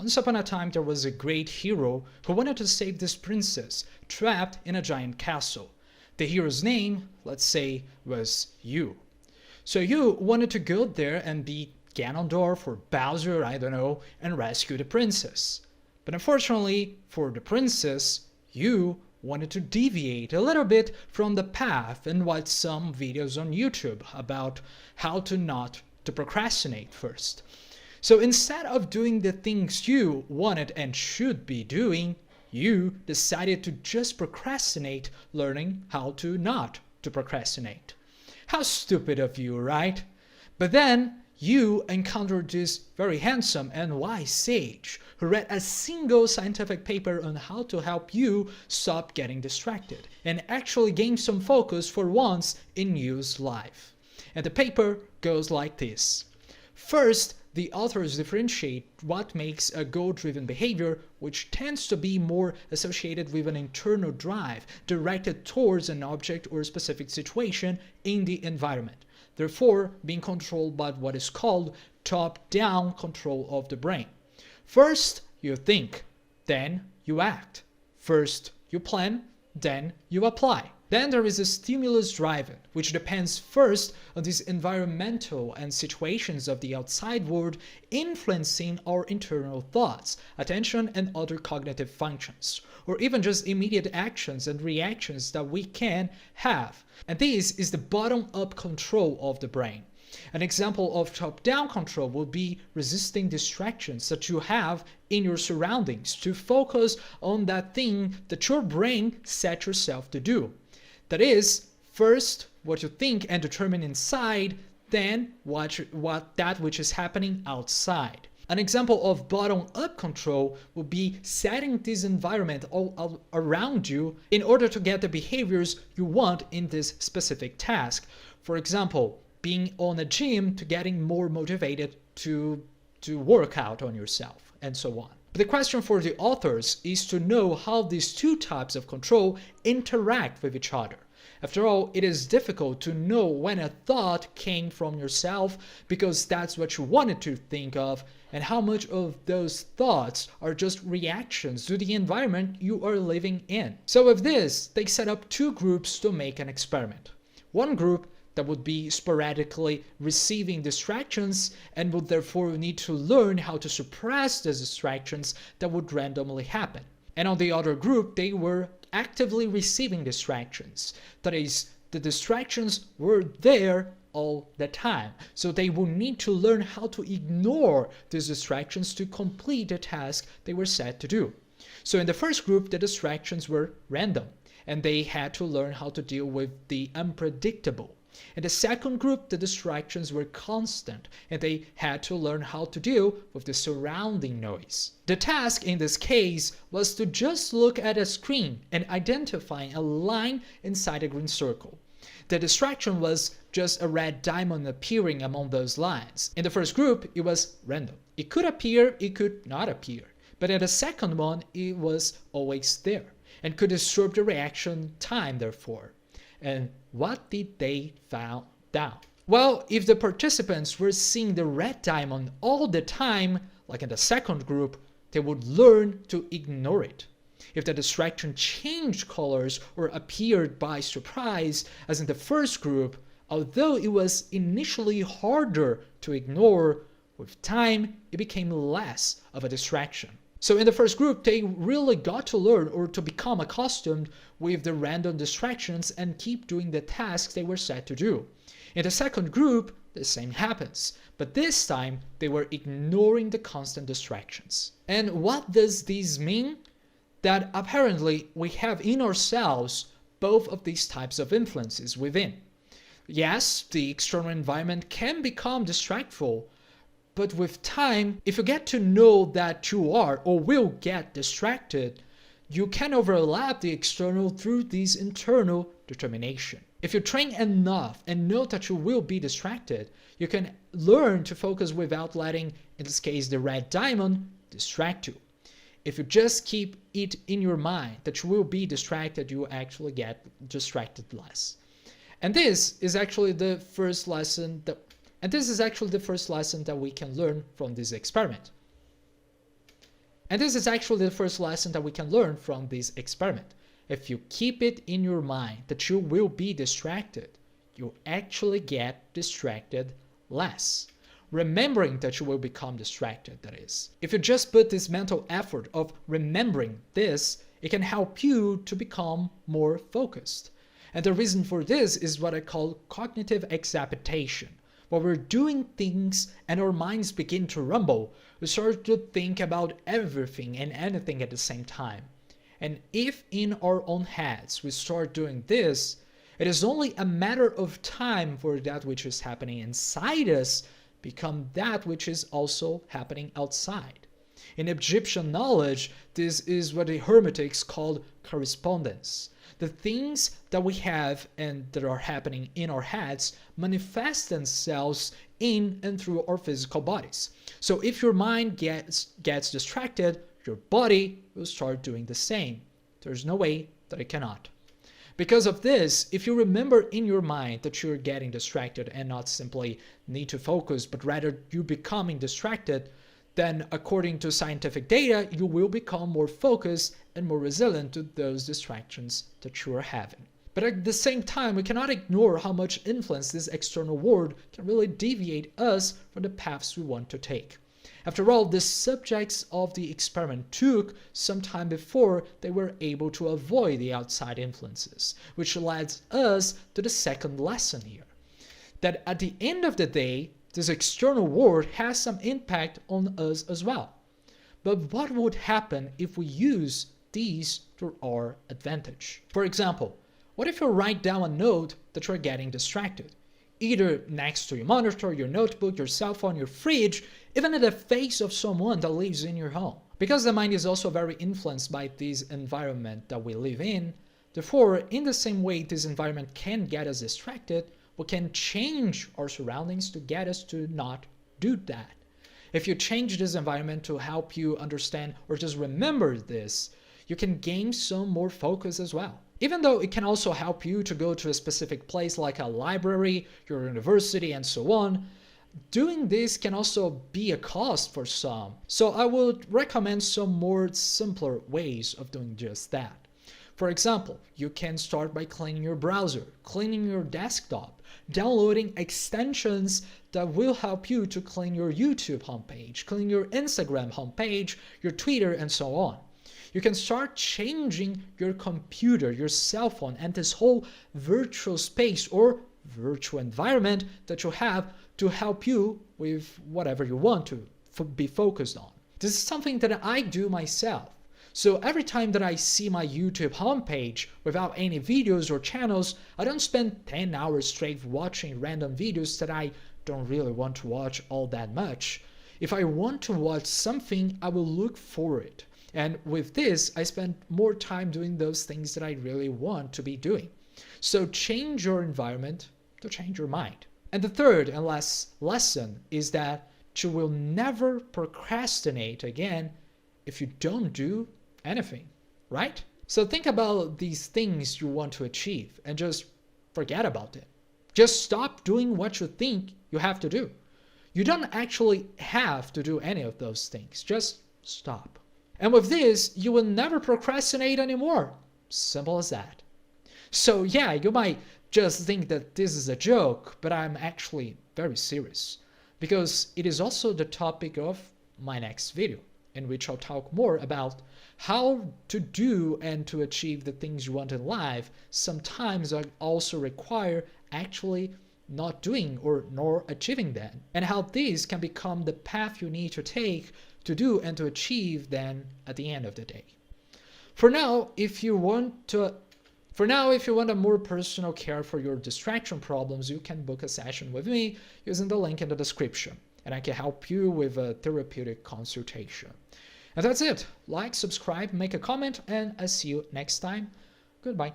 Once upon a time there was a great hero who wanted to save this princess trapped in a giant castle. The hero's name, let's say, was Yu. So Yu wanted to go there and be Ganondorf or Bowser, I don't know, and rescue the princess. But unfortunately for the princess, Yu wanted to deviate a little bit from the path and watch some videos on YouTube about how to not to procrastinate first. So instead of doing the things you wanted and should be doing, you decided to just procrastinate, learning how to not to procrastinate. How stupid of you, right? But then you encountered this very handsome and wise sage who read a single scientific paper on how to help you stop getting distracted and actually gain some focus for once in Yu's life. And the paper goes like this. First, the authors differentiate what makes a goal-driven behavior, which tends to be more associated with an internal drive directed towards an object or specific situation in the environment, therefore being controlled by what is called top-down control of the brain. First, you think, then you act. First, you plan, then you apply. Then there is a stimulus driven, which depends first on these environmental and situations of the outside world influencing our internal thoughts, attention, and other cognitive functions, or even just immediate actions and reactions that we can have. And this is the bottom-up control of the brain. An example of top-down control would be resisting distractions that you have in your surroundings to focus on that thing that your brain set yourself to do. That is, first what you think and determine inside, then that which is happening outside. An example of bottom-up control would be setting this environment all around you in order to get the behaviors you want in this specific task. For example, being on a gym to getting more motivated to work out on yourself, and so on. But the question for the authors is to know how these two types of control interact with each other. After all, it is difficult to know when a thought came from yourself because that's what you wanted to think of, and how much of those thoughts are just reactions to the environment you are living in. So with this, they set up two groups to make an experiment. One group that would be sporadically receiving distractions and would therefore need to learn how to suppress the distractions that would randomly happen. And on the other group, they were actively receiving distractions. That is, the distractions were there all the time. So they will need to learn how to ignore these distractions to complete the task they were set to do. So in the first group, the distractions were random, and they had to learn how to deal with the unpredictable. In the second group, the distractions were constant, and they had to learn how to deal with the surrounding noise. The task in this case was to just look at a screen and identify a line inside a green circle. The distraction was just a red diamond appearing among those lines. In the first group, it was random. It could appear, it could not appear. But in the second one, it was always there and could disturb the reaction time, therefore. And what did they find out? Well, if the participants were seeing the red diamond all the time, like in the second group, they would learn to ignore it. If the distraction changed colors or appeared by surprise, as in the first group, although it was initially harder to ignore, with time it became less of a distraction. So in the first group, they really got to learn or to become accustomed with the random distractions and keep doing the tasks they were set to do. In the second group, the same happens, but this time they were ignoring the constant distractions. And what does this mean? That apparently we have in ourselves both of these types of influences within. Yes, the external environment can become distractful, but with time, if you get to know that you are or will get distracted, you can overlap the external through this internal determination. If you train enough and know that you will be distracted, you can learn to focus without letting, in this case, the red diamond, distract you. If you just keep it in your mind that you will be distracted, you actually get distracted less. And this is actually the first lesson that we can learn from this experiment. And this is actually the first lesson that we can learn from this experiment. If you keep it in your mind that you will be distracted, you actually get distracted less. Remembering that you will become distracted, that is. If you just put this mental effort of remembering this, it can help you to become more focused. And the reason for this is what I call cognitive excitation. While we're doing things and our minds begin to rumble, we start to think about everything and anything at the same time. And if in our own heads we start doing this, it is only a matter of time for that which is happening inside us become that which is also happening outside. In Egyptian knowledge, this is what the Hermetics called correspondence. The things that we have and that are happening in our heads manifest themselves in and through our physical bodies. So if your mind gets distracted, your body will start doing the same. There's no way that it cannot. Because of this, if you remember in your mind that you're getting distracted and not simply need to focus, but rather you becoming distracted, then according to scientific data, you will become more focused and more resilient to those distractions that you are having. But at the same time, we cannot ignore how much influence this external world can really deviate us from the paths we want to take. After all, the subjects of the experiment took some time before they were able to avoid the outside influences, which leads us to the second lesson here. That at the end of the day, this external world has some impact on us as well. But what would happen if we use these to our advantage? For example, what if you write down a note that you're getting distracted? Either next to your monitor, your notebook, your cell phone, your fridge, even at the face of someone that lives in your home. Because the mind is also very influenced by this environment that we live in, therefore, in the same way this environment can get us distracted, we can change our surroundings to get us to not do that. If you change this environment to help you understand or just remember this, you can gain some more focus as well. Even though it can also help you to go to a specific place like a library, your university, and so on, doing this can also be a cost for some. So I would recommend some more simpler ways of doing just that. For example, you can start by cleaning your browser, cleaning your desktop, downloading extensions that will help you to clean your YouTube homepage, clean your Instagram homepage, your Twitter, and so on. You can start changing your computer, your cell phone, and this whole virtual space or virtual environment that you have to help you with whatever you want to be focused on. This is something that I do myself. So every time that I see my YouTube homepage without any videos or channels, I don't spend 10 hours straight watching random videos that I don't really want to watch all that much. If I want to watch something, I will look for it. And with this, I spend more time doing those things that I really want to be doing. So change your environment to change your mind. And the third and last lesson is that you will never procrastinate again if you don't do anything, right? So think about these things you want to achieve and just forget about it. Just stop doing what you think you have to do. You don't actually have to do any of those things. Just stop. And with this, you will never procrastinate anymore. Simple as that. So yeah, you might just think that this is a joke, but I'm actually very serious. Because it is also the topic of my next video, in which I'll talk more about how to do and to achieve the things you want in life sometimes also require actually not doing or nor achieving that, and how these can become the path you need to take to do and to achieve then at the end of the day. For now, if you want a more personal care for your distraction problems, you can book a session with me using the link in the description, and I can help you with a therapeutic consultation. And that's it. Like, subscribe, make a comment, and I'll see you next time. Goodbye.